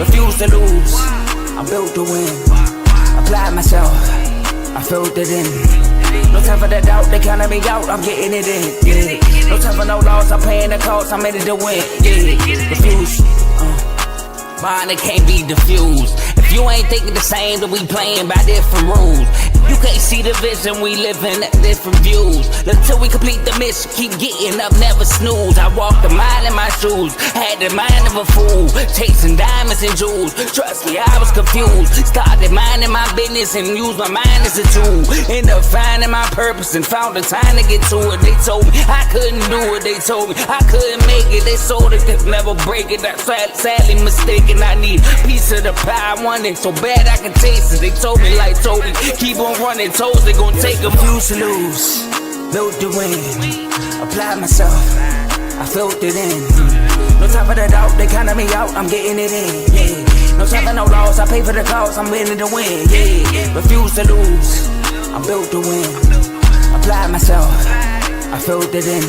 refuse to lose. I'm built to win. Apply myself, I filled it in. No time for the doubt, they counting me out, I'm getting it in. Yeah. No time for no loss, I'm paying the cost, I'm in it to win. Yeah. Refuse. Mine, it can't be diffused. If you ain't thinking the same, then we playing by different rules. You can't see the vision, we living at different views. Until we complete the mission, keep getting up, never snooze. I walked a mile in my shoes, had the mind of a fool, chasing diamonds and jewels. Trust me, I was confused. Started minding my business and used my mind as a tool. Ended up finding my purpose and found the time to get to it. They told me I couldn't do it, they told me I couldn't make it. They sold it, could never break it. That's sadly mistaken. I need a piece of the pie, I want it so bad I can taste it. They told me like Toby, keep on running, toes they gon' take a few to lose. Built to win, apply myself, I filled it in. No time for the doubt, they counting me out, I'm getting it in. Yeah. No time for no loss, I pay for the cost, I'm winning to win. Yeah. Refuse to lose, I'm built to win. Apply myself, I filled it in.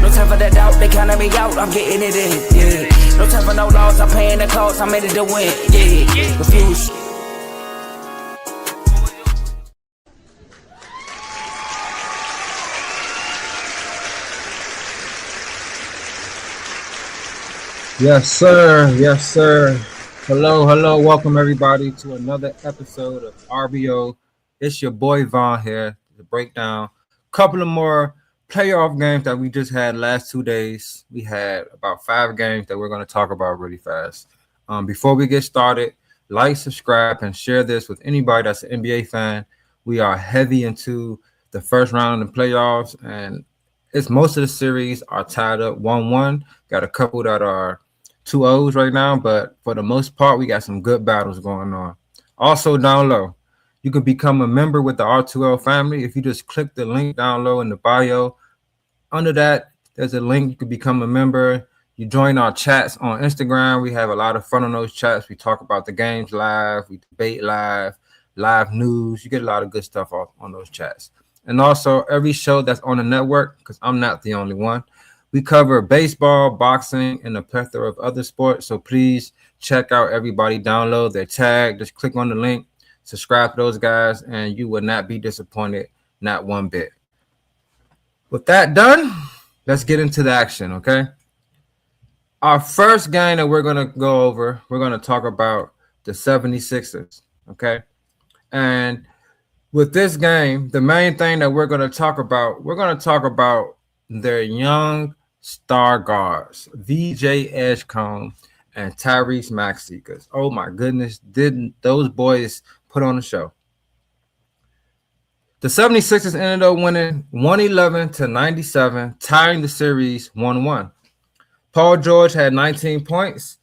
No time for the doubt, they counting me out, I'm getting it in. Yeah. No time for no loss, I'm paying the cost, I'm in it to win. Yeah. Refuse. Yes, sir. Yes, sir. Hello. Welcome, everybody, to another episode of RBO. It's your boy Vaughn here to break down a couple of more playoff games that we just had last 2 days. We had about 5 games that we're going to talk about really fast. Before we get started, like, subscribe, and share this with anybody that's an NBA fan. We are heavy into the first round of the playoffs, and most of the series are tied up 1-1. Got a couple that are 2-0s right now, but for the most part, we got some good battles going on. Also, down low, you can become a member with the R2L family if you just click the link down low in the bio. Under that, there's a link. You can become a member. You join our chats on Instagram. We have a lot of fun on those chats. We talk about the games live. We debate live news. You get a lot of good stuff on those chats. And also, every show that's on the network, because I'm not the only one, we cover baseball, boxing, and a plethora of other sports. So please check out everybody, download their tag. Just click on the link, subscribe to those guys, and you will not be disappointed, not one bit. With that done, let's get into the action, okay? Our first game that we're going to go over, we're going to talk about the 76ers, okay? And with this game, the main thing that we're going to talk about their young star guards, VJ Edgecombe and Tyrese Maxey, because, oh my goodness, didn't those boys put on a show. The 76ers ended up winning 111-97, tying the series 1-1. Paul George had 19 points.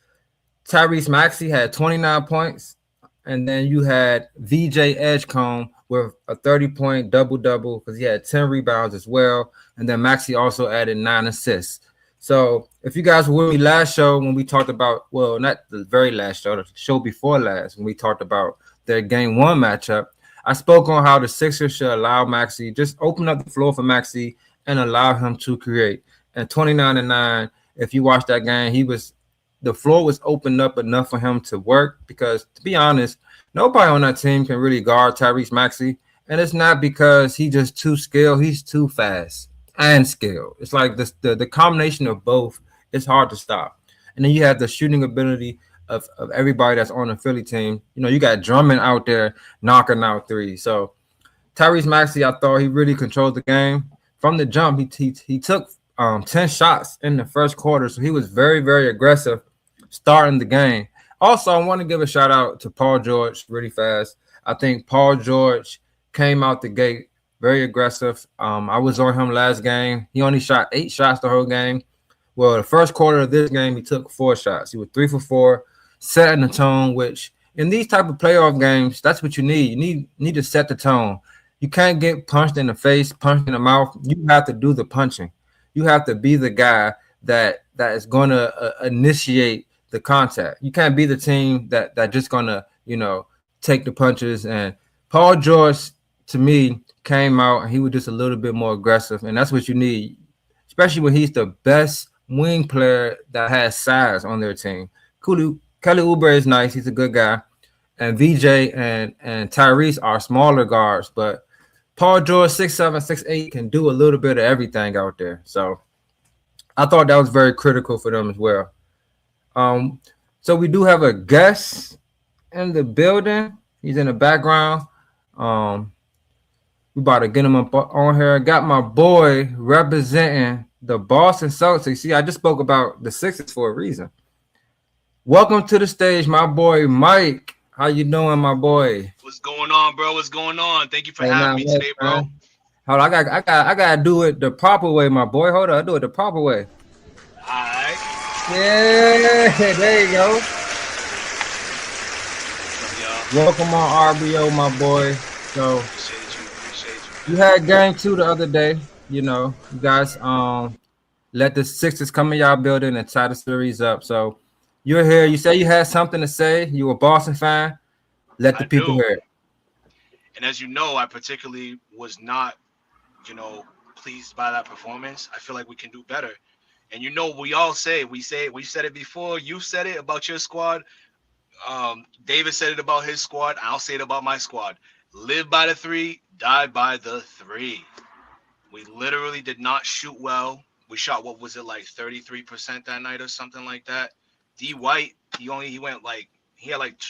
Tyrese Maxey had 29 points. And then you had VJ Edgecombe with a 30-point double-double because he had 10 rebounds as well. And then Maxey also added 9 assists. So if you guys were with me last show when we talked about, well, not the very last show, the show before last, when we talked about their game 1 matchup, I spoke on how the Sixers should allow Maxey, just open up the floor for Maxey and allow him to create. And 29-9, if you watch that game, the floor was opened up enough for him to work because, to be honest, nobody on that team can really guard Tyrese Maxey. And it's not because he's just too skilled. He's too fast and skilled. It's like the combination of both is hard to stop. And then you have the shooting ability of everybody that's on the Philly team. You know, you got Drummond out there knocking out threes. So Tyrese Maxey, I thought he really controlled the game. From the jump, he took 10 shots in the first quarter. So he was very, very aggressive starting the game. Also, I want to give a shout out to Paul George really fast. I think Paul George came out the gate very aggressive. I was on him last game. He only shot 8 shots the whole game. Well, the first quarter of this game, he took 4 shots. He was 3 for 4, setting the tone, which in these type of playoff games, that's what you need. You need to set the tone. You can't get punched in the face, punched in the mouth. You have to do the punching. You have to be the guy that is going to initiate the contact. You can't be the team that just going to, take the punches. And Paul George, to me, came out and he was just a little bit more aggressive. And that's what you need, especially when he's the best wing player that has size on their team. Kelly Oubre is nice. He's a good guy. And VJ and Tyrese are smaller guards, but Paul George, 6'7", 6'8", can do a little bit of everything out there. So I thought that was very critical for them as well. So we do have a guest in the building. He's in the background. We about to get him up on here. Got my boy representing the Boston Celtics. See, I just spoke about the Sixers for a reason. Welcome to the stage, my boy Mike. How you doing, my boy? What's going on, bro? What's going on? Thank you for having me today, bro. Hold on, I gotta do it the proper way, my boy. Hold on, I do it the proper way. All right. Yeah, there you go. What's up, Welcome on RBO, my boy. So appreciate you. you had game 2 the other day. You know, you guys let the Sixers come in y'all building and tie the series up. So you're here. You say you had something to say. You a Boston fan. Let the people hear it. And as you know, I particularly was not, pleased by that performance. I feel like we can do better. And we all say, we've said it before. You said it about your squad. David said it about his squad. I'll say it about my squad. Live by the 3, die by the 3. We literally did not shoot well. We shot, what was it, like 33% that night or something like that. D White, he had like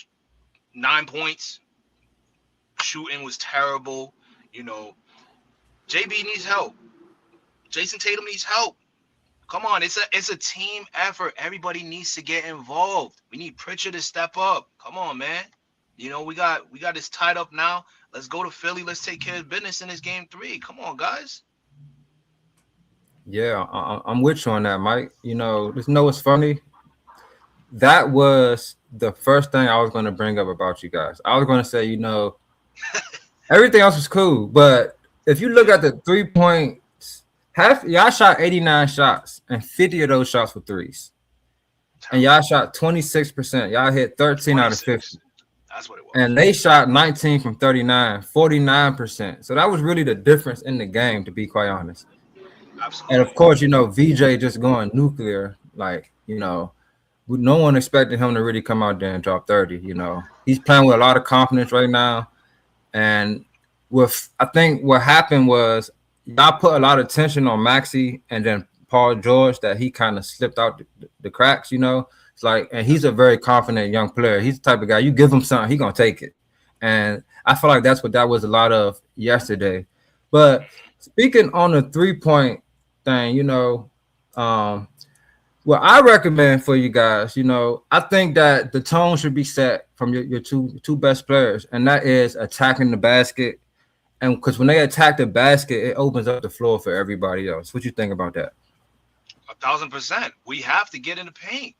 9 points. Shooting was terrible. JB needs help. Jason Tatum needs help. Come on, it's a team effort. Everybody needs to get involved. We need Pritchard to step up. Come on, man. We got this tied up now. Let's go to Philly. Let's take care of business in this game 3. Come on, guys. Yeah, I'm with you on that, Mike. Just know it's funny. That was the first thing I was going to bring up about you guys. I was going to say, everything else was cool, but if you look at the 3 points, y'all shot 89 shots, and 50 of those shots were threes. And y'all shot 26%. Y'all hit 13 out of 50. That's what it was. And they shot 19 from 39, 49%. So that was really the difference in the game, to be quite honest. Absolutely. And of course, VJ just going nuclear, no one expected him to really come out there and drop 30. He's playing with a lot of confidence right now. And I think what happened was y'all put a lot of tension on Maxey and then Paul George that he kind of slipped out the cracks, It's like, and he's a very confident young player. He's the type of guy, you give him something, he's going to take it. And I feel like that's what that was a lot of yesterday. But speaking on the 3-point thing, what I recommend for you guys, I think that the tone should be set from your two best players, and that is attacking the basket. And because when they attack the basket, it opens up the floor for everybody else. What you think about that? 1,000%. We have to get in the paint,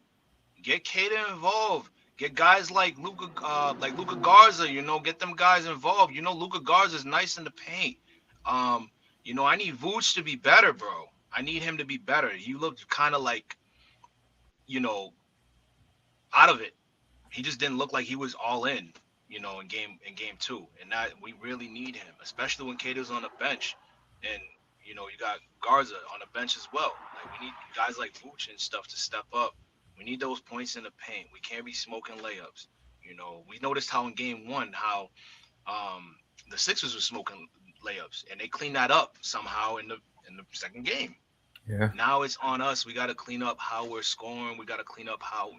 get Kaden involved, get guys like Luka Garza. Get them guys involved. Luka Garza is nice in the paint. I need Vooch to be better, bro. I need him to be better. You looked kind of like, out of it. He just didn't look like he was all in, in game 2. And that we really need him, especially when Kato's on the bench. And, you got Garza on the bench as well. Like, we need guys like Vooch and stuff to step up. We need those points in the paint. We can't be smoking layups. We noticed how in game 1, how the Sixers were smoking layups, and they cleaned that up somehow in the second game. Yeah. Now it's on us. We got to clean up how we're scoring. We got to clean up how,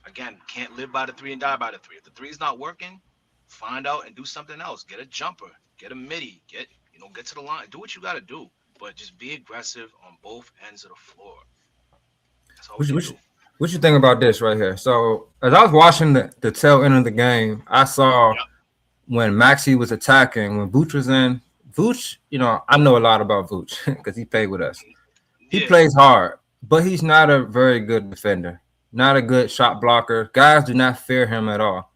again, can't live by the 3 and die by the 3. If the 3 is not working, find out and do something else. Get a jumper, get a midi, get to the line. Do what you got to do, but just be aggressive on both ends of the floor. That's all we can do. What you think about this right here? So as I was watching the tail end of the game, I saw when Maxey was attacking, when Vooch was in. Vooch, I know a lot about Vooch because he played with us. He plays hard, but he's not a very good defender, not a good shot blocker. Guys do not fear him at all.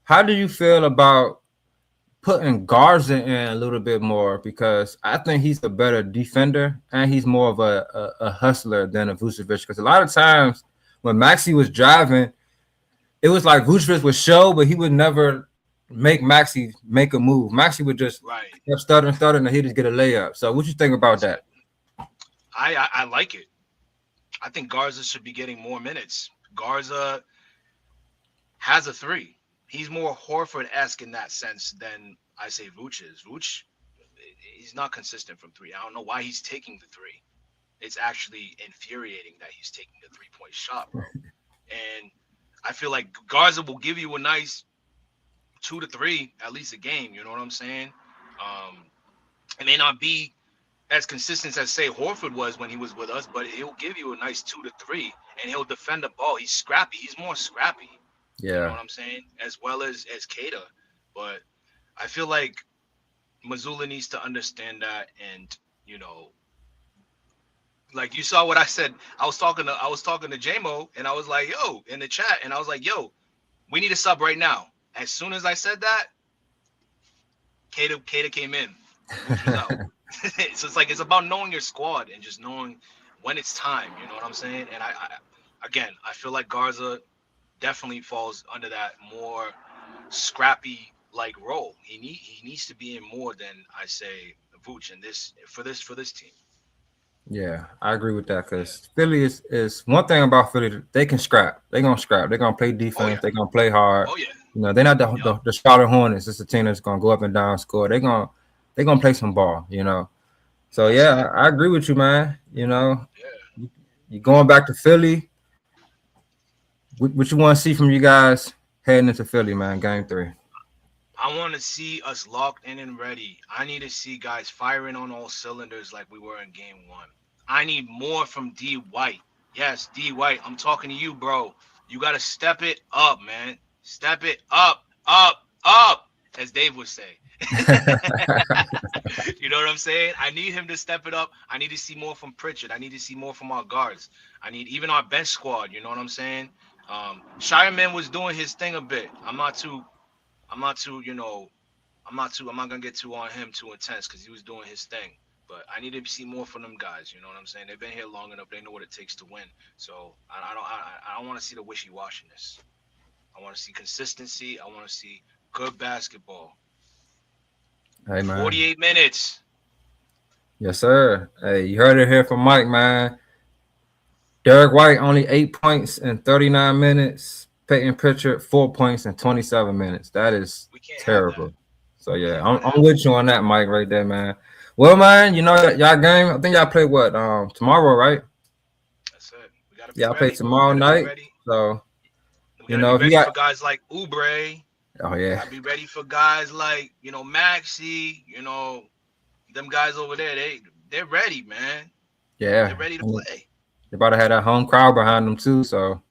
How do you feel about putting Garza in a little bit more? Because I think he's a better defender and he's more of a hustler than a Vucevic. Because a lot of times when Maxey was driving, it was like Vucevic would show, but he would never make Maxey make a move. Maxey would just keep stuttering, and he'd just get a layup. So what you think about that? I like it. I think Garza should be getting more minutes. Garza, has a three. He's more Horford-esque in that sense than I say Vooch is. Vooch, he's not consistent from three. I don't know why he's taking the three. It's actually infuriating that he's taking the three-point shot, bro. And I feel like Garza will give you a nice 2 to 3 at least a game. You know what I'm saying? It may not be as consistent as say Horford was when he was with us, but he'll give you a nice 2 to 3, and he'll defend the ball. He's scrappy. He's more scrappy. Yeah. You know what I'm saying? As well as Kata. But I feel like Mazzulla needs to understand that, and like you saw what I said. I was talking to J-Mo, and I was like, yo, in the chat, and I was like, yo, we need a sub right now. As soon as I said that, Kata came in. Out. So it's like it's about knowing your squad and just knowing when it's time. You know what I'm saying? And I feel like Garza definitely falls under that more scrappy like role. He needs to be in more than I say Vooch in this for this team. Yeah, I agree with that because Philly is one thing about Philly. They can scrap. They're gonna scrap. They're gonna play defense. Oh, yeah. They're gonna play hard. Oh yeah. They're not the Charlotte Hornets. It's a team that's gonna go up and down, score. They're gonna play some ball. So yeah, I agree with you, man. You're going back to Philly. What you want to see from you guys heading into Philly, man? Game 3. I want to see us locked in and ready. I need to see guys firing on all cylinders like we were in game 1. I need more from D. White. Yes, D. White, I'm talking to you, bro. You got to step it up, man. Step it up, as Dave would say. You know what I'm saying? I need him to step it up. I need to see more from Pritchard. I need to see more from our guards. I need even our bench squad. You know what I'm saying? Shireman was doing his thing a bit. I'm not gonna get too on him too intense because he was doing his thing. But I need to see more from them guys. You know what I'm saying? They've been here long enough. They know what it takes to win. So I don't want to see the wishy-washiness. I want to see consistency. I want to see good basketball. Hey, man. 48 minutes. Yes, sir. Hey, you heard it here from Mike, man. Derek White, only 8 points in 39 minutes. Peyton Pritchard, 4 points in 27 minutes. That is terrible. So, yeah, I'm with you on that, Mike, right there, man. Well, man, y'all game, I think y'all play what? Tomorrow, right? That's it. We gotta be play tomorrow night. So, if you got for guys like Oubre. Oh, yeah. I'll be ready for guys like, Maxey, them guys over there. They're ready, man. Yeah. They're ready to play. They're about to have that home crowd behind them, too. So,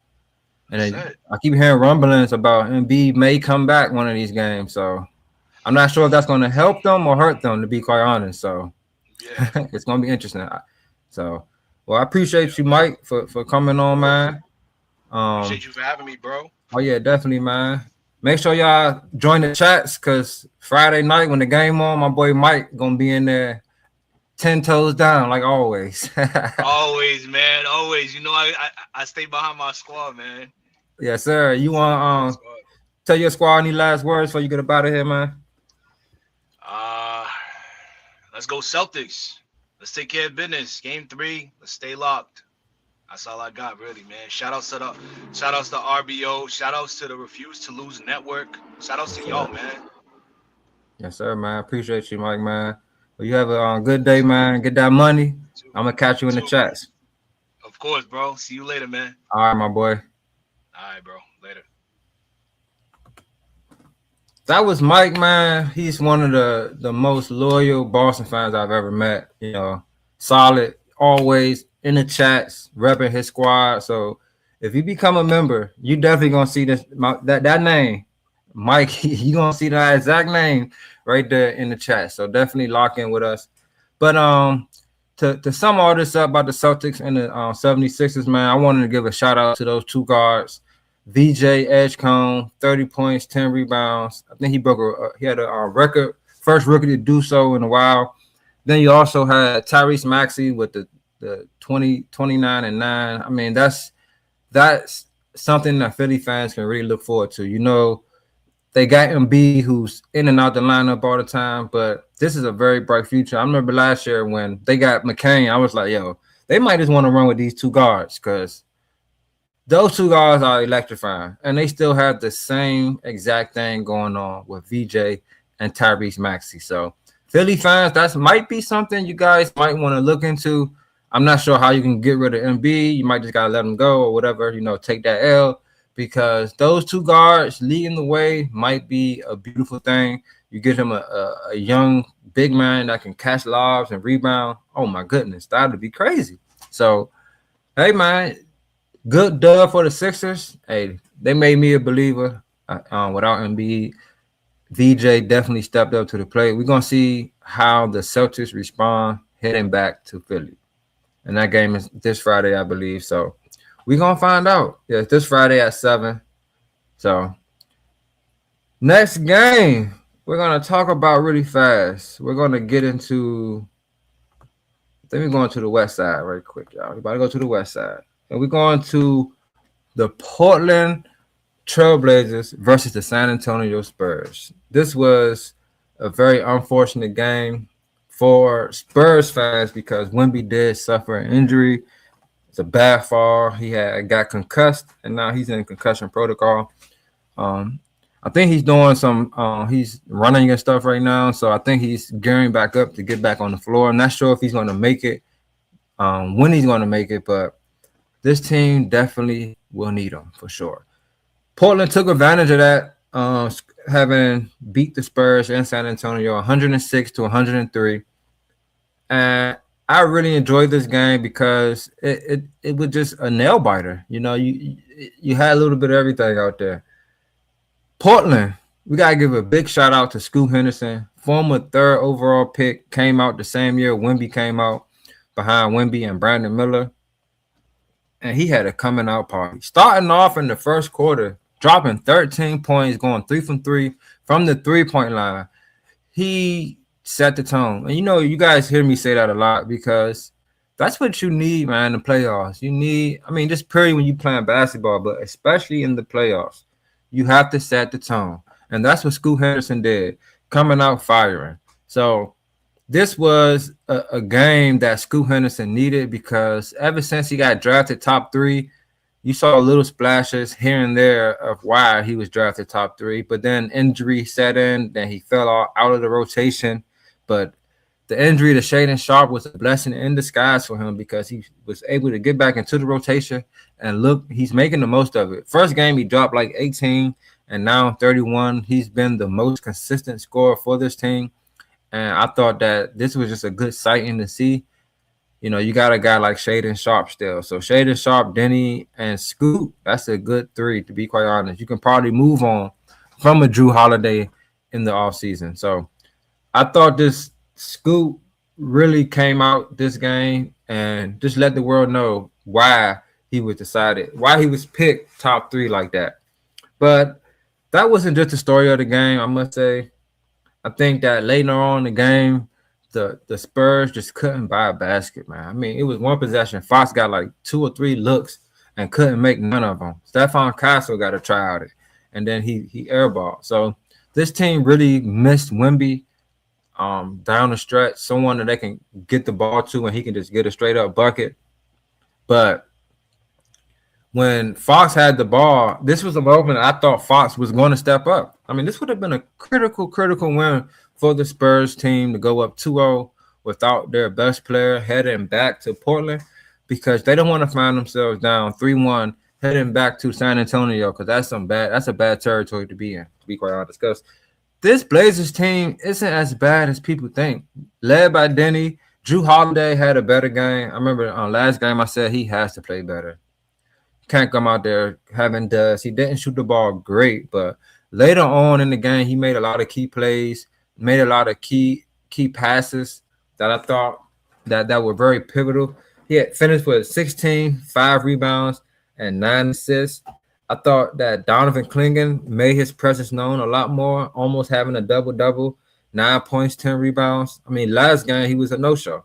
and I keep hearing rumblings about Embiid may come back one of these games. So, I'm not sure if that's going to help them or hurt them, to be quite honest. So, yeah. It's going to be interesting. So, well, I appreciate you, Mike, for coming on, man. Appreciate you for having me, bro. Oh, yeah, definitely, man. Make sure y'all join the chats because Friday night when the game on, my boy Mike gonna be in there 10 toes down like always. Always, man. Always. I stay behind my squad, man. Yes, sir. You want tell your squad any last words before you get up out of here, man? Let's go Celtics. Let's take care of business. Game 3. Let's stay locked. That's all I got, really, man. Shout outs to RBO. Shout outs to the Refuse to Lose Network. Shout outs to y'all, man. Yes, sir, man. Appreciate you, Mike, man. Well, you have a good day, man. Get that money. I'm gonna catch you in the chats. Of course, bro. See you later, man. All right, my boy. All right, bro. Later. That was Mike, man. He's one of the most loyal Boston fans I've ever met. Solid, always in the chats, repping his squad. So if you become a member, you definitely gonna see that name, Mike. You gonna see that exact name right there in the chat. So definitely lock in with us. But to sum all this up about the Celtics and the 76ers, man, I wanted to give a shout out to those two guards. VJ Edgecombe, 30 points, 10 rebounds. I think he had a record, first rookie to do so in a while. Then you also had Tyrese Maxey with the 29 and 9. I mean, that's something that Philly fans can really look forward to. They got Embiid, who's in and out the lineup all the time, but this is a very bright future. I remember last year when they got McCain, I was like, yo, they might just want to run with these two guards because those two guys are electrifying, and they still have the same exact thing going on with VJ and Tyrese Maxey. So, Philly fans, that might be something you guys might want to look into. I'm not sure how you can get rid of MB. You might just gotta let him go or whatever. Take that L, because those two guards leading the way might be a beautiful thing. You get him a young big man that can catch lobs and rebound. Oh my goodness, that would be crazy. So, hey man. Good dub for the Sixers. Hey, they made me a believer without Embiid. VJ definitely stepped up to the plate. We're going to see how the Celtics respond heading back to Philly. And that game is this Friday, I believe. So we're going to find out. Yeah, it's this Friday at 7. So next game, we're going to talk about really fast. We're going to get into – I think we're going to the west side right quick, y'all. We're about to go to the west side. And we're going to the Portland Trailblazers versus the San Antonio Spurs. This was a very unfortunate game for Spurs fans because Wemby did suffer an injury. It's a bad fall. He got concussed, and now he's in concussion protocol. I think he's doing he's running and stuff right now, so I think he's gearing back up to get back on the floor. I'm not sure if he's going to make it, when he's going to make it, but this team definitely will need him for sure. Portland took advantage of that, having beat the Spurs in San Antonio 106-103. And I really enjoyed this game because it was just a nail biter. You had a little bit of everything out there. Portland, we got to give a big shout out to Scoot Henderson, former 3rd overall pick, came out the same year Wemby came out, behind Wemby and Brandon Miller. And he had a coming out party. Starting off in the first quarter, dropping 13 points, going 3 from 3 from the 3-point line. He set the tone. And you guys hear me say that a lot because that's what you need, man, in the playoffs. You need, just period when you're playing basketball, but especially in the playoffs, you have to set the tone. And that's what Scoot Henderson did, coming out firing. So this was a game that Scoot Henderson needed because ever since he got drafted top 3, you saw little splashes here and there of why he was drafted top 3. But then injury set in, then he fell out of the rotation. But the injury to Shaedon Sharpe was a blessing in disguise for him because he was able to get back into the rotation. And look, he's making the most of it. First game, he dropped like 18, and now 31. He's been the most consistent scorer for this team. And I thought that this was just a good sighting to see. You got a guy like Shaedon Sharpe still. So Shaedon Sharpe, Denny, and Scoot, that's a good 3, to be quite honest. You can probably move on from a Drew Holiday in the offseason. So I thought this Scoot really came out this game and just let the world know why he was picked top 3 like that. But that wasn't just the story of the game, I must say. I think that later on in the game, the Spurs just couldn't buy a basket, man. It was one possession. Fox got like 2 or 3 looks and couldn't make none of them. Stephon Castle got to try out it, and then he airballed. So this team really missed Wemby down the stretch, someone that they can get the ball to and he can just get a straight-up bucket. But when Fox had the ball, this was a moment I thought Fox was going to step up. This would have been a critical win for the Spurs team to go up 2-0 without their best player heading back to Portland because they don't want to find themselves down 3-1 heading back to San Antonio because that's a bad territory to be in, to be quite honest. Because this Blazers team isn't as bad as people think. Led by Denny, Drew Holiday had a better game. I remember last game I said he has to play better. Can't come out there having duds. He didn't shoot the ball great, but later on in the game, he made a lot of key plays, made a lot of key passes that I thought that were very pivotal. He had finished with 16, 5 rebounds, and 9 assists. I thought that Donovan Clingan made his presence known a lot more, almost having a double-double, 9 points, 10 rebounds. Last game, he was a no-show.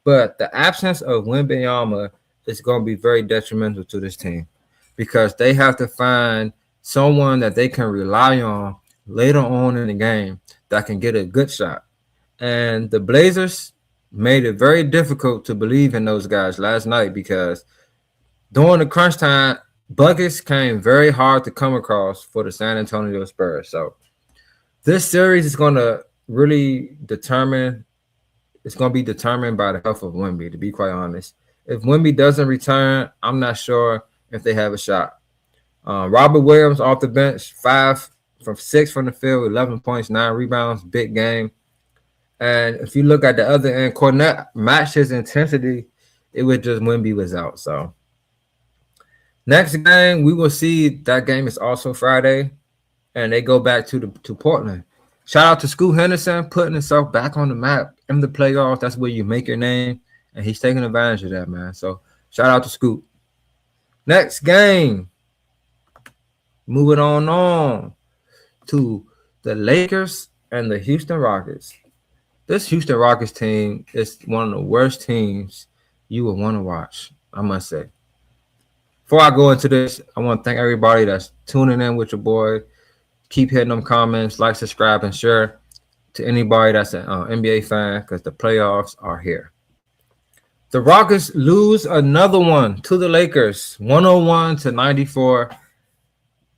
But the absence of Wembanyama is going to be very detrimental to this team because they have to find someone that they can rely on later on in the game that can get a good shot. And the Blazers made it very difficult to believe in those guys last night because during the crunch time, buckets came very hard to come across for the San Antonio Spurs. So this series is going to really determine. It's going to be determined by the health of Wemby, to be quite honest. If Wemby doesn't return, I'm not sure if they have a shot. Robert Williams off the bench, 5 from 6 from the field, 11 points, 9 rebounds, big game. And if you look at the other end, Cornette matched his intensity. It was just Wemby was out. So next game, we will see. That game is also Friday, and they go back to Portland. Shout out to Scoot Henderson putting himself back on the map in the playoffs. That's where you make your name, and he's taking advantage of that, man. So shout out to Scoot. Next game, moving on to the Lakers and the Houston Rockets. This Houston Rockets team is one of the worst teams you would want to watch, I must say. Before I go into this, I want to thank everybody that's tuning in with your boy. Keep hitting them comments, like, subscribe, and share to anybody that's an NBA fan because the playoffs are here. The Rockets lose another one to the Lakers, 101-94,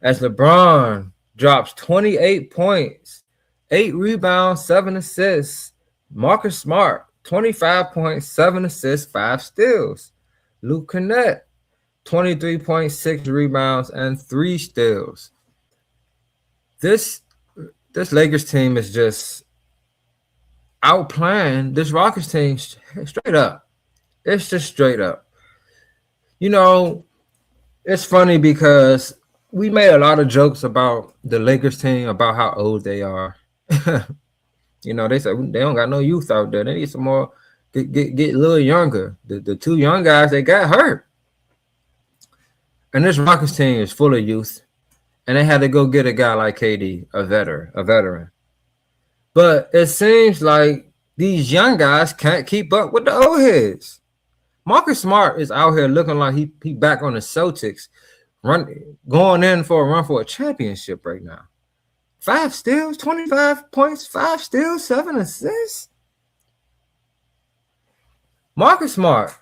as LeBron drops 28 points, 8 rebounds, 7 assists. Marcus Smart, 25 points, 7 assists, 5 steals. Luke Kennett, 23.6 rebounds and 3 steals. This Lakers team is just outplaying this Rockets team straight up. It's just straight up. You know, it's funny because we made a lot of jokes about the Lakers team, about how old they are. You know, they said they don't got no youth out there. They need some more, get a little younger. The 2 young guys, they got hurt. And this Rockets team is full of youth. And they had to go get a guy like KD, a veteran. But it seems like these young guys can't keep up with the old heads. Marcus Smart is out here looking like he back on the Celtics, going in for a run for a championship right now. 5 steals, 25 points, 5 steals, 7 assists. Marcus Smart,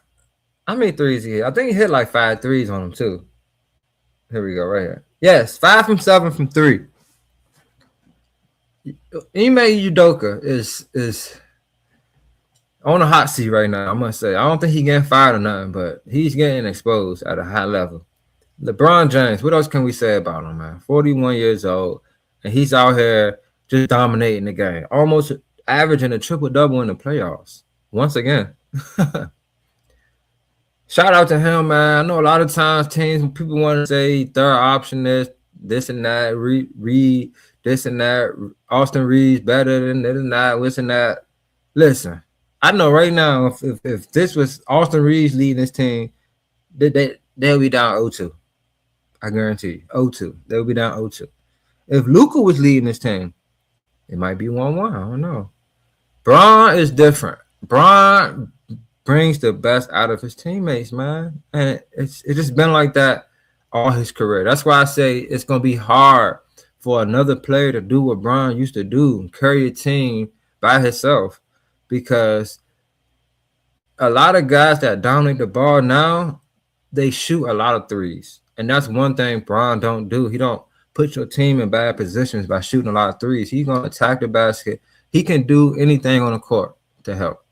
how many threes he hit? I think he hit like 5 threes on him too. Here we go, right here. Yes, 5 from 7 from 3. Ime Udoka is on a hot seat right now, I must say. I don't think he's getting fired or nothing, but he's getting exposed at a high level. LeBron James, what else can we say about him, man? 41 years old, and he's out here just dominating the game, almost averaging a triple-double in the playoffs once again. Shout out to him, man. I know a lot of times people want to say third option this and that, Reed, this and that, Austin Reed's better than this and that, this and that. Listen, I know right now if this was Austin Reed's leading this team, they'll be down 0-2. I guarantee you, 0-2. They'll be down 0-2. If Luka was leading this team, it might be 1-1. I don't know. Bron is different. Bron brings the best out of his teammates, man. And it's just been like that all his career. That's why I say it's going to be hard for another player to do what Bron used to do, carry a team by himself, because a lot of guys that dominate the ball now, they shoot a lot of threes. And that's one thing Bron don't do. He don't put your team in bad positions by shooting a lot of threes. He's going to attack the basket. He can do anything on the court to help.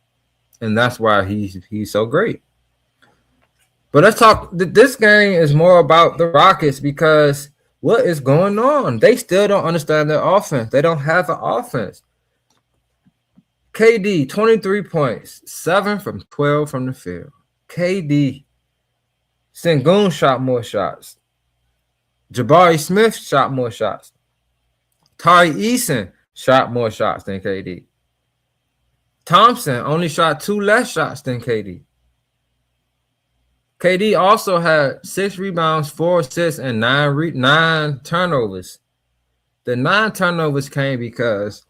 And that's why he's so great. But let's talk. This game is more about the Rockets because what is going on? They still don't understand their offense. They don't have an offense. KD, 23 points, 7 from 12 from the field. KD. Sengun shot more shots. Jabari Smith shot more shots. Tari Eason shot more shots than KD. Thompson only shot 2 less shots than KD. KD also had 6 rebounds, 4 assists, and 9 turnovers. The 9 turnovers came because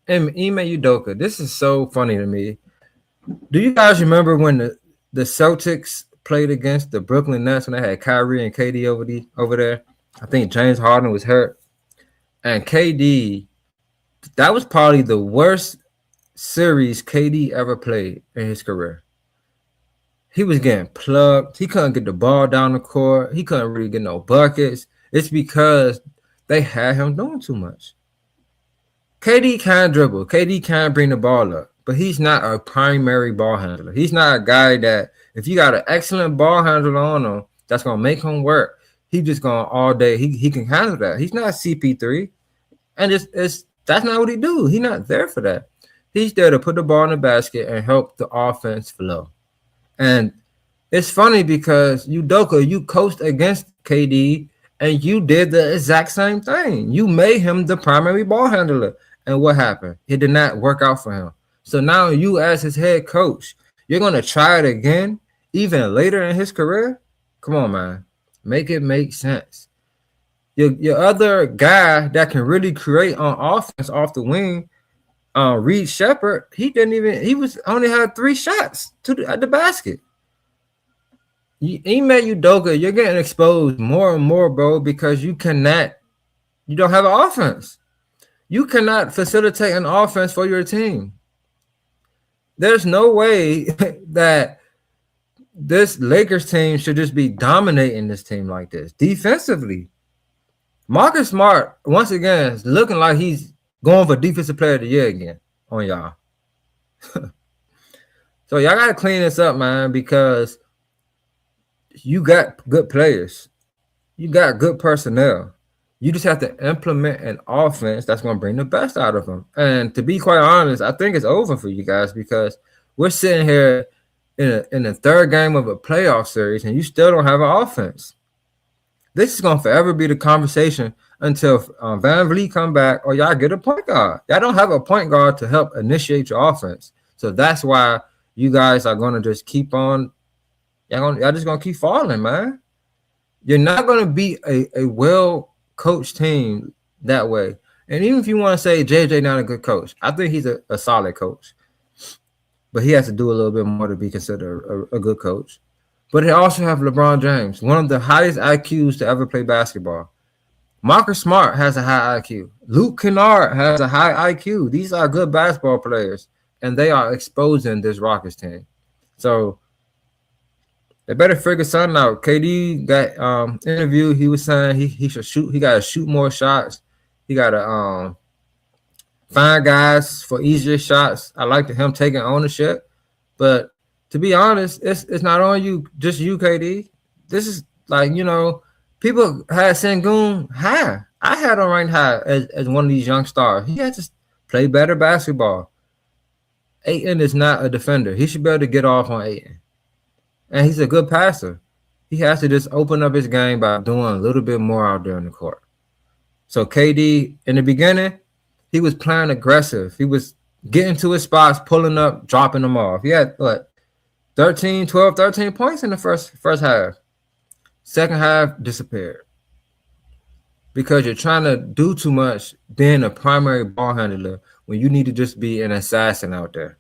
Ime Udoka. This is so funny to me. Do you guys remember when the Celtics played against the Brooklyn Nets when they had Kyrie and KD over there? I think James Harden was hurt. And KD, that was probably the worst series KD ever played in his career. he was getting plugged. He couldn't get the ball down the court. He couldn't really get no buckets. It's because they had him doing too much. KD can dribble. KD can bring the ball up, but he's not a primary ball handler. He's not a guy that if you got an excellent ball handler on him, that's gonna make him work. He just going all day. He can handle that. He's not CP3, and it's that's not what he do. He's not there for that. He's there to put the ball in the basket and help the offense flow. And it's funny because Udoka, you coached against KD, and you did the exact same thing. You made him the primary ball handler. And what happened? It did not work out for him. So now you as his head coach, you're going to try it again, even later in his career? Come on, man. Make it make sense. Your other guy that can really create on offense off the wing, Reed Shepherd, he only had 3 shots at the basket. Ime Udoka, you're getting exposed more and more, bro, because you don't have an offense. You cannot facilitate an offense for your team. There's no way that this Lakers team should just be dominating this team like this. Defensively, Marcus Smart, once again, is looking like he's going for Defensive Player of the Year again on y'all. So y'all got to clean this up, man, because you got good players. You got good personnel. You just have to implement an offense that's going to bring the best out of them. And to be quite honest, I think it's over for you guys because we're sitting here in the third game of a playoff series and you still don't have an offense. This is going to forever be the conversation until Van Vliet come back or y'all get a point guard. Y'all don't have a point guard to help initiate your offense. So that's why you guys are going to just keep on. Y'all just going to keep falling, man. You're not going to beat a well-coached team that way. And even if you want to say JJ not a good coach, I think he's a solid coach. But he has to do a little bit more to be considered a good coach. But they also have LeBron James, one of the highest IQs to ever play basketball. Marcus Smart has a high IQ. Luke Kennard has a high IQ. These are good basketball players, and they are exposing this Rockets team. So they better figure something out. KD got interviewed. He was saying he should shoot. He got to shoot more shots. He got to find guys for easier shots. I like him taking ownership, but to be honest, it's not on you, just you, KD. This is like, people had Sengun high. I had him ranked high as one of these young stars. He had to play better basketball. Ayton is not a defender. He should be able to get off on Ayton. And he's a good passer. He has to just open up his game by doing a little bit more out there in the court. So KD, in the beginning, he was playing aggressive. He was getting to his spots, pulling up, dropping them off. He had, 13 points in the first half. Second half disappeared. Because you're trying to do too much being a primary ball handler when you need to just be an assassin out there.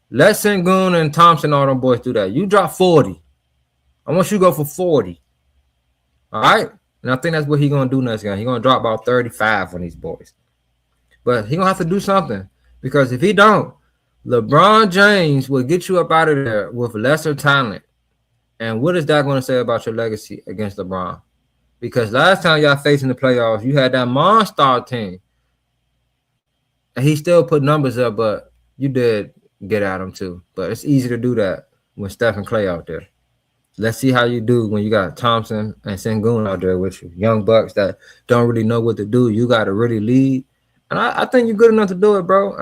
Let Sengun and Thompson, all them boys do that. You drop 40. I want you to go for 40. All right? And I think that's what he's going to do next game. He's going to drop about 35 on these boys. But he's going to have to do something. Because if he don't, LeBron James will get you up out of there with lesser talent. And what is that going to say about your legacy against LeBron? Because last time y'all faced in the playoffs, you had that monster team. And he still put numbers up, but you did get at him too. But it's easy to do that when Steph and Clay out there. Let's see how you do when you got Thompson and Sengun out there with you. Young bucks that don't really know what to do. You got to really lead. And I think you're good enough to do it, bro.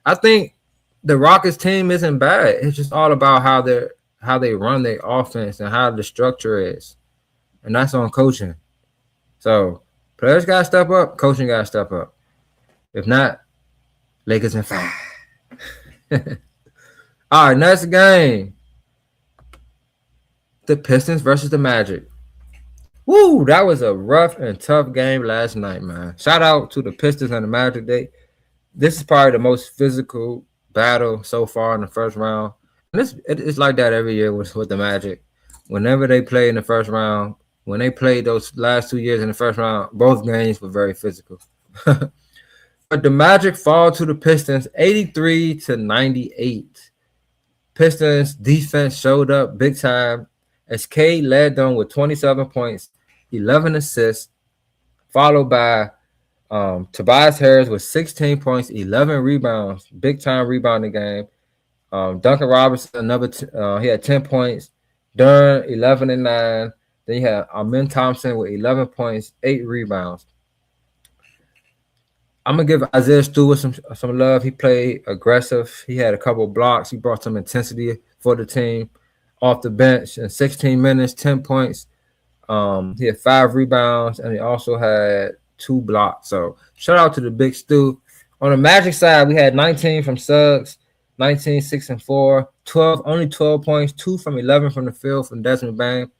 I think the Rockets team isn't bad. It's just all about how they run their offense and how the structure is. And that's on coaching. So players got to step up. Coaching got to step up. If not, Lakers in 5. All right, next game. The Pistons versus the Magic. Woo, that was a rough and tough game last night, man. Shout out to the Pistons and the Magic. This is probably the most physical battle so far in the first round. And it's like that every year with the Magic. Whenever they play in the first round, when they played those last 2 years in the first round, both games were very physical. But the Magic fall to the Pistons 83-98. Pistons defense showed up big time as Cade led them with 27 points, 11 assists, followed by Tobias Harris with 16 points, 11 rebounds, big time rebounding game. Duncan Robinson, he had 10 points. Durn, 11 and 9. Then you had Amin Thompson with 11 points, 8 rebounds. I'm gonna give Isaiah Stewart some love. He played aggressive. He had a couple of blocks. He brought some intensity for the team off the bench in 16 minutes, 10 points. He had 5 rebounds, and he also had 2 blocks. So shout out to the big Stu. On the Magic side, we had 19 from Suggs, 19, 6 and 4, only 12 points, 2 from 11 from the field from Desmond Bain,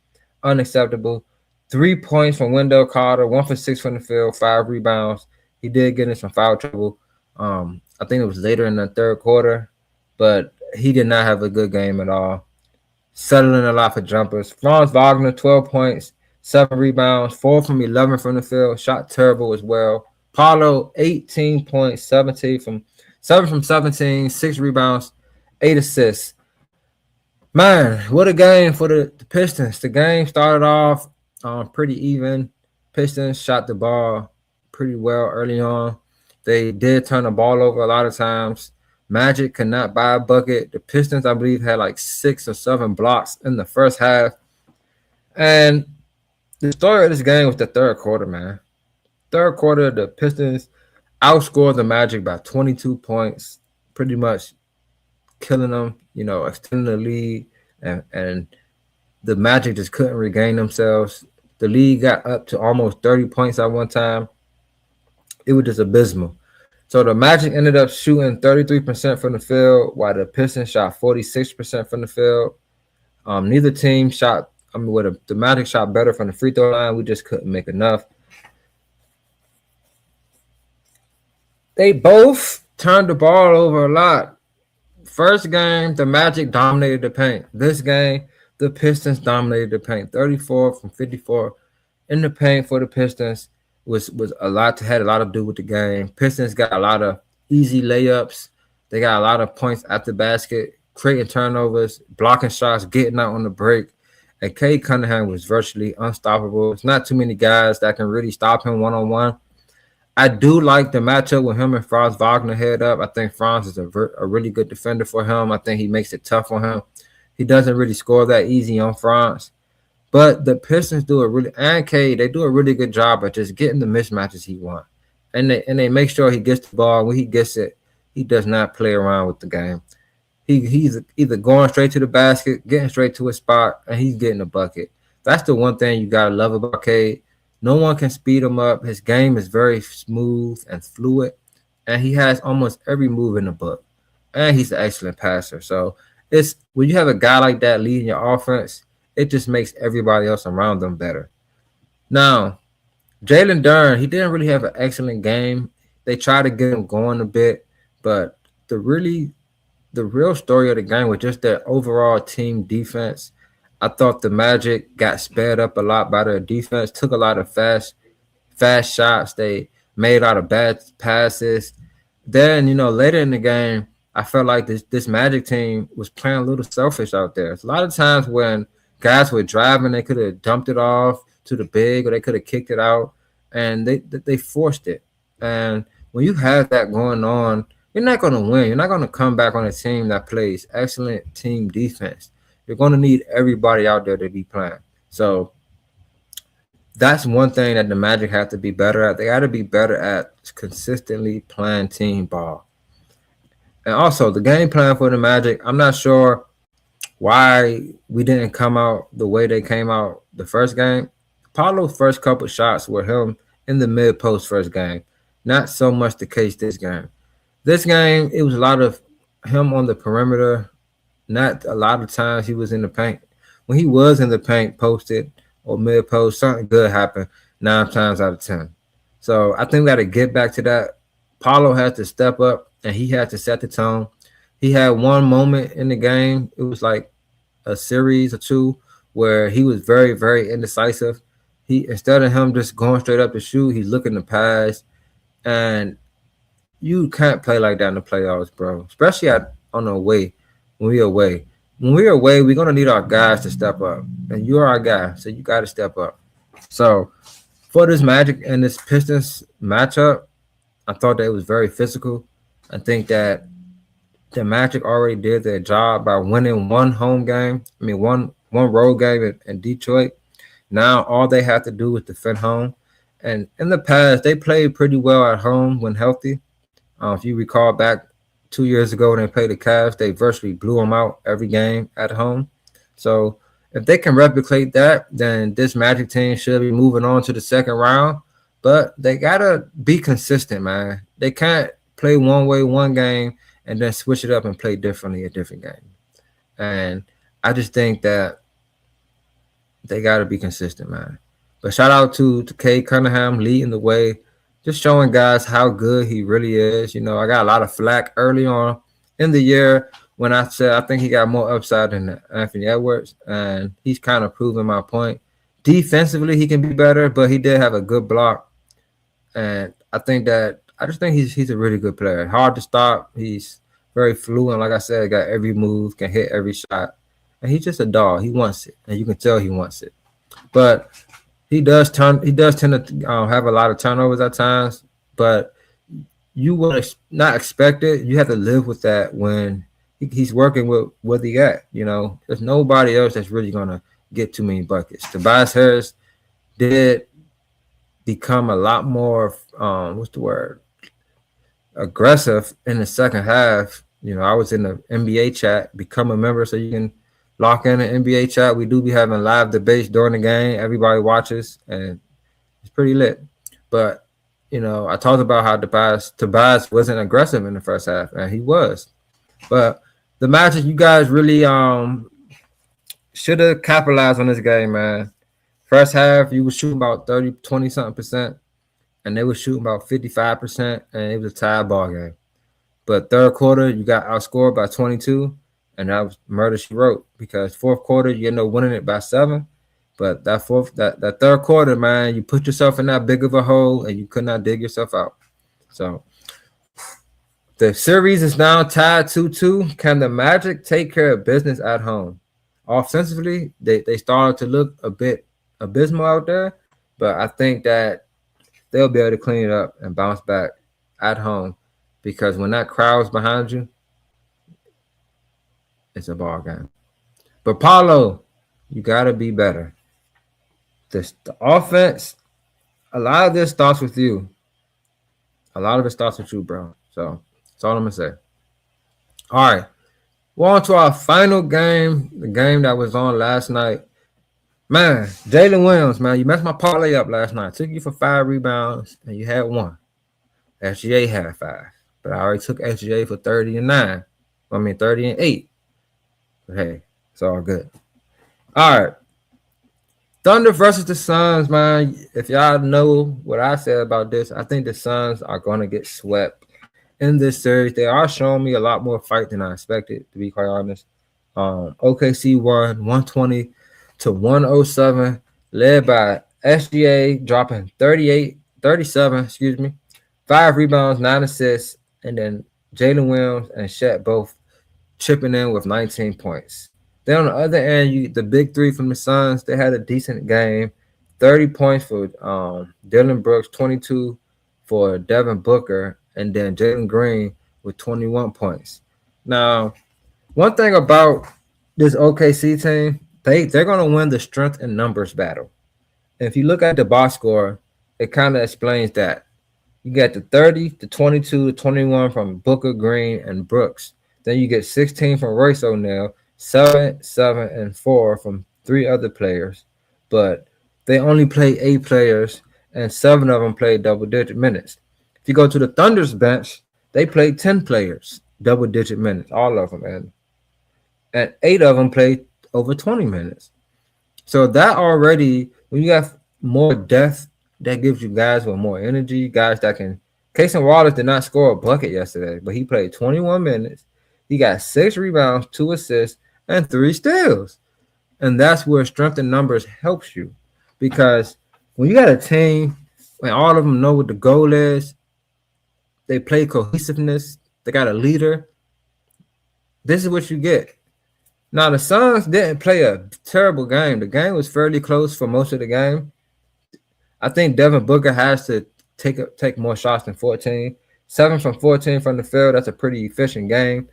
unacceptable. 3 points from Wendell Carter, 1 for 6 from the field, 5 rebounds. He did get in some foul trouble. I think it was later in the third quarter, but he did not have a good game at all. Settling a lot for jumpers. Franz Wagner, 12 points, 7 rebounds, 4 from 11 from the field, shot terrible as well. Paulo, 18 points, 7 from 17, 6 rebounds, 8 assists. Man, what a game for the Pistons. The game started off pretty even. Pistons shot the ball pretty well early on. They did turn the ball over a lot of times. Magic could not buy a bucket. The Pistons, I believe, had like 6 or 7 blocks in the first half. And the story of this game was the third quarter, man. Third quarter, the Pistons outscored the Magic by 22 points, pretty much killing them, extending the lead. And the Magic just couldn't regain themselves. The league got up to almost 30 points at one time. It was just abysmal. So the Magic ended up shooting 33% from the field, while the Pistons shot 46% from the field. Neither team shot. The Magic shot better from the free throw line. We just couldn't make enough. They both turned the ball over a lot. First game, the Magic dominated the paint. This game, the Pistons dominated the paint. 34 from 54 in the paint for the Pistons. Was had a lot to do with the game. Pistons got a lot of easy layups. They got a lot of points at the basket, creating turnovers, blocking shots, getting out on the break. And Cade Cunningham was virtually unstoppable. It's not too many guys that can really stop him one-on-one. I do like the matchup with him and Franz Wagner head up. I think Franz is a really good defender for him. I think he makes it tough on him. He doesn't really score that easy on Franz. But the Pistons and Cade, they do a really good job at just getting the mismatches he wants. And they make sure he gets the ball. When he gets it, he does not play around with the game. He's either going straight to the basket, getting straight to a spot, and he's getting a bucket. That's the one thing you got to love about Cade. No one can speed him up. His game is very smooth and fluid, and he has almost every move in the book. And he's an excellent passer. So it's when you have a guy like that leading your offense, it just makes everybody else around them better. Now, Jalen Duren, he didn't really have an excellent game. They tried to get him going a bit, but the real story of the game was just their overall team defense. I thought the Magic got sped up a lot by their defense, took a lot of fast shots. They made a lot of bad passes. Then, later in the game, I felt like this Magic team was playing a little selfish out there. A lot of times when guys were driving, they could have dumped it off to the big, or they could have kicked it out, and they forced it. And when you have that going on, you're not going to win. You're not going to come back on a team that plays excellent team defense. You're going to need everybody out there to be playing. So that's one thing that the Magic have to be better at. They got to be better at consistently playing team ball. And also, the game plan for the Magic, I'm not sure why we didn't come out the way they came out the first game. Paulo's first couple shots were him in the mid-post first game. Not so much the case this game. This game, it was a lot of him on the perimeter. Not a lot of times he was in the paint. When he was in the paint, posted or mid-post, something good happened 9 times out of 10. So I think we got to get back to that. Paulo had to step up, and he had to set the tone. He had one moment in the game. It was like a series or two where he was very, very indecisive. Instead of him just going straight up to shoot, he's looking to pass. And you can't play like that in the playoffs, bro, especially on the away. when we're away. When we're away, we're gonna need our guys to step up, and you're our guy, so you got to step up. So for this Magic and this Pistons matchup, I thought that it was very physical. I think that the Magic already did their job by winning one home game. I mean, one road game in Detroit. Now all they have to do is defend home. And in the past, they played pretty well at home when healthy. If you recall back 2 years ago when they played the Cavs, they virtually blew them out every game at home. So if they can replicate that, then this Magic team should be moving on to the second round. But they gotta be consistent, man. They can't play one way one game and then switch it up and play differently a different game. And I just think that they gotta be consistent, man. But shout out to Cade Cunningham leading the way, just showing guys how good he really is. You know, I got a lot of flack early on in the year when I said I think he got more upside than Anthony Edwards, and he's kind of proving my point. Defensively, he can be better, but he did have a good block, and I just think he's a really good player. Hard to stop. He's very fluent. Like I said, got every move, can hit every shot, and he's just a dog. He wants it, and you can tell he wants it. But he does tend to have a lot of turnovers at times, but you would not expect it. You have to live with that when he's working with what he got. You know, there's nobody else that's really gonna get too many buckets. Tobias Harris did become a lot more aggressive in the second half. You know, I was in the NBA chat. Become a member so you can lock in the NBA chat. We do be having live debates during the game. Everybody watches, and it's pretty lit. But, you know, I talked about how Tobias wasn't aggressive in the first half, and he was. But the Magic, you guys really should have capitalized on this game, man. First half, you were shooting about 20-something%, and they were shooting about 55%, and it was a tie ball game. But third quarter, you got outscored by 22, and that was murder she wrote, because fourth quarter, you end up winning it by 7. But that third quarter, man, you put yourself in that big of a hole, and you could not dig yourself out. So the series is now tied 2-2. Can the Magic take care of business at home? Offensively, they started to look a bit abysmal out there, but I think that they'll be able to clean it up and bounce back at home, because when that crowd's behind you, it's a ball game. But Paulo, you got to be better. The offense, a lot of this starts with you. A lot of it starts with you, bro. So that's all I'm going to say. All right. We're on to our final game, the game that was on last night. Man, Jalen Williams, man, you messed my parlay up last night. Took you for 5 rebounds, and you had 1. SGA had 5. But I already took SGA for 30 and 8. But hey, it's all good. All right. Thunder versus the Suns, man. If y'all know what I said about this, I think the Suns are going to get swept in this series. They are showing me a lot more fight than I expected, to be quite honest. OKC won 120-107, led by SGA dropping 37, 5 rebounds, 9 assists, and then Jalen Williams and Shet both chipping in with 19 points. Then on the other end, the big three from the Suns, they had a decent game. 30 points for Dylan Brooks, 22 for Devin Booker, and then Jalen Green with 21 points. Now, one thing about this OKC team, they're going to win the strength and numbers battle. And if you look at the box score, it kind of explains that. You get the 30, the 22, the 21 from Booker, Green, and Brooks. Then you get 16 from Royce O'Neal, 7, and 4 from 3 other players. But they only play 8 players, and 7 of them played double-digit minutes. If you go to the Thunder's bench, they played 10 players, double-digit minutes, all of them. And 8 of them played over 20 minutes. So that already, when you have more depth, that gives you guys with more energy, guys that can. Casey Wallace did not score a bucket yesterday, but he played 21 minutes. He got 6 rebounds, 2 assists, and 3 steals. And that's where strength in numbers helps you. Because when you got a team, when all of them know what the goal is, they play cohesiveness, they got a leader, this is what you get. Now, the Suns didn't play a terrible game. The game was fairly close for most of the game. I think Devin Booker has to take more shots than 14. 7 from 14 from the field. That's a pretty efficient game.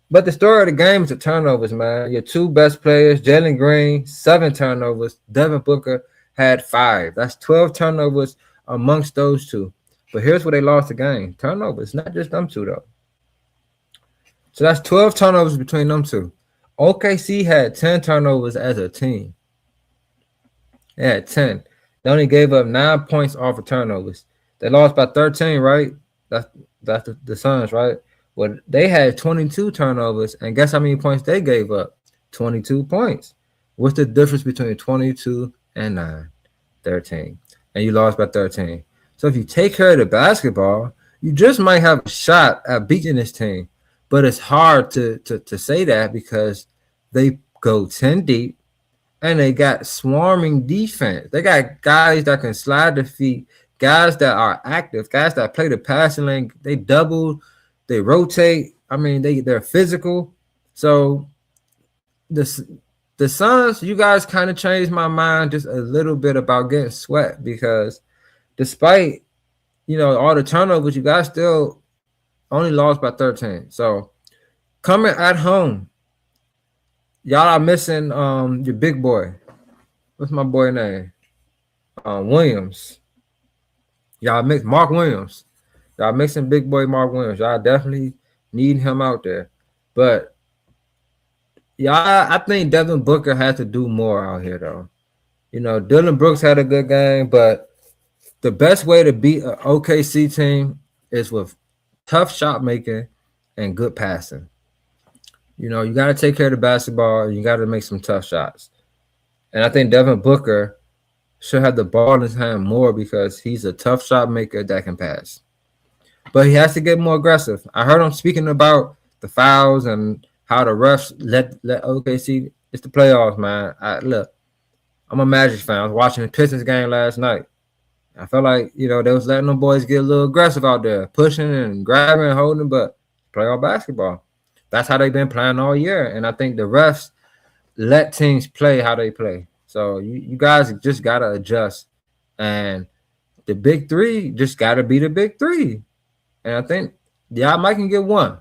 But the story of the game is the turnovers, man. Your two best players, Jalen Green, 7 turnovers. Devin Booker had 5. That's 12 turnovers amongst those two. But here's where they lost the game. Turnovers, not just them two, though. So that's 12 turnovers between them two. OKC had 10 turnovers as a team. They had 10. They only gave up 9 points off of turnovers. They lost by 13, right? That's the Suns, right? Well, they had 22 turnovers, and guess how many points they gave up? 22 points. What's the difference between 22 and 9? 13. And you lost by 13. So if you take care of the basketball, you just might have a shot at beating this team. But it's hard to say that because they go 10 deep and they got swarming defense. They got guys that can slide the feet, guys that are active, guys that play the passing lane. They double, they rotate. I mean, they're physical. So the Suns, you guys kind of changed my mind just a little bit about getting swept because despite, all the turnovers, you guys still only lost by 13. So coming at home, y'all are missing your big boy. What's my boy name? Williams. Y'all mix Mark Williams. Y'all mixing big boy Mark Williams. Y'all definitely need him out there. But I think Devin Booker has to do more out here, though. Dylan Brooks had a good game, but the best way to beat an OKC team is with tough shot making and good passing. You got to take care of the basketball. You got to make some tough shots. And I think Devin Booker should have the ball in his hand more because he's a tough shot maker that can pass. But he has to get more aggressive. I heard him speaking about the fouls and how the refs let OKC. It's the playoffs, man. Look, I'm a Magic fan. I was watching the Pistons game last night. I felt like, they was letting them boys get a little aggressive out there, pushing and grabbing and holding, but playoff basketball. That's how they've been playing all year. And I think the refs let teams play how they play. So you guys just got to adjust. And the big three just got to be the big three. And I think y'all might can get one.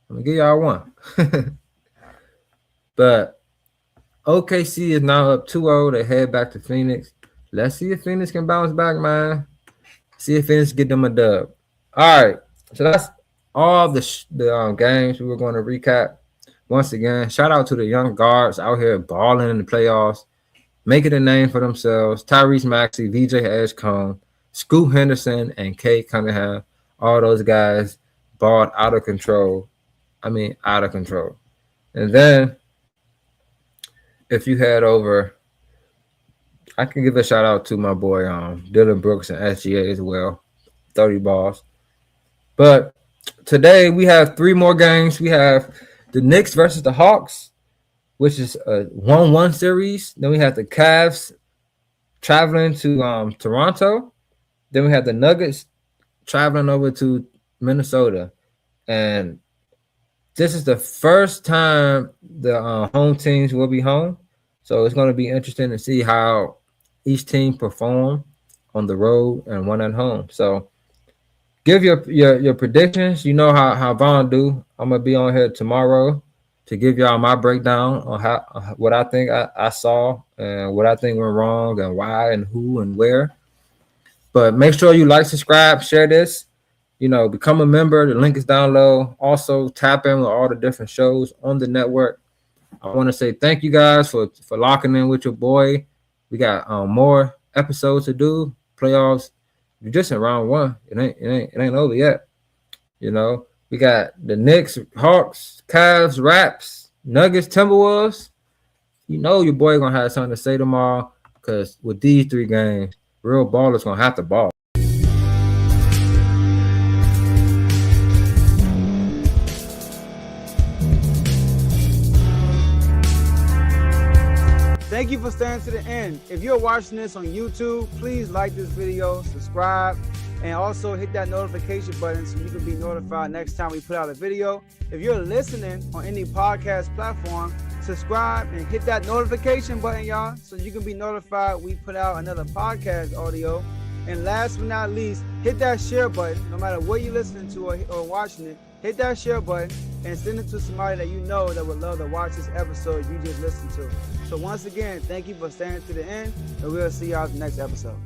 I'm going to give y'all one. But OKC is now up 2-0. They head back to Phoenix. Let's see if Phoenix can bounce back, man. See if Phoenix get them a dub. All right. So that's all the games we were going to recap. Once again, shout out to the young guards out here balling in the playoffs, making a name for themselves. Tyrese Maxey, VJ Edgecombe, Scoot Henderson, and Kate Cunningham. All those guys balled out of control. Out of control. And then if you head over, I can give a shout out to my boy Dylan Brooks and SGA as well. 30 balls. But today we have 3 more games. We have the Knicks versus the Hawks, which is a 1-1 series. Then we have the Cavs traveling to Toronto. Then we have the Nuggets traveling over to Minnesota. And this is the first time the home teams will be home. So it's going to be interesting to see how each team perform on the road and one at home. So give your predictions. You know how Vaughn do. I'm going to be on here tomorrow to give y'all my breakdown on what I think I saw and what I think went wrong and why and who and where. But make sure you like, subscribe, share this. Become a member. The link is down low. Also, tap in with all the different shows on the network. I want to say thank you guys for locking in with your boy. We got more episodes to do. Playoffs. You're just in round 1. It ain't over yet. We got the Knicks, Hawks, Cavs, Raps, Nuggets, Timberwolves. Your boy gonna have something to say tomorrow because with these 3 games, real ballers gonna have to ball. Thank you for staying to the end. If you're watching this on YouTube, please like this video, subscribe, And also hit that notification button so you can be notified next time we put out a video. If you're listening on any podcast platform, subscribe and hit that notification button, y'all, so you can be notified we put out another podcast audio. And last but not least, hit that share button. No matter what you're listening to or watching it, hit that share button and send it to somebody that you know that would love to watch this episode you just listened to. So once again, thank you for staying to the end, and we'll see y'all in the next episode.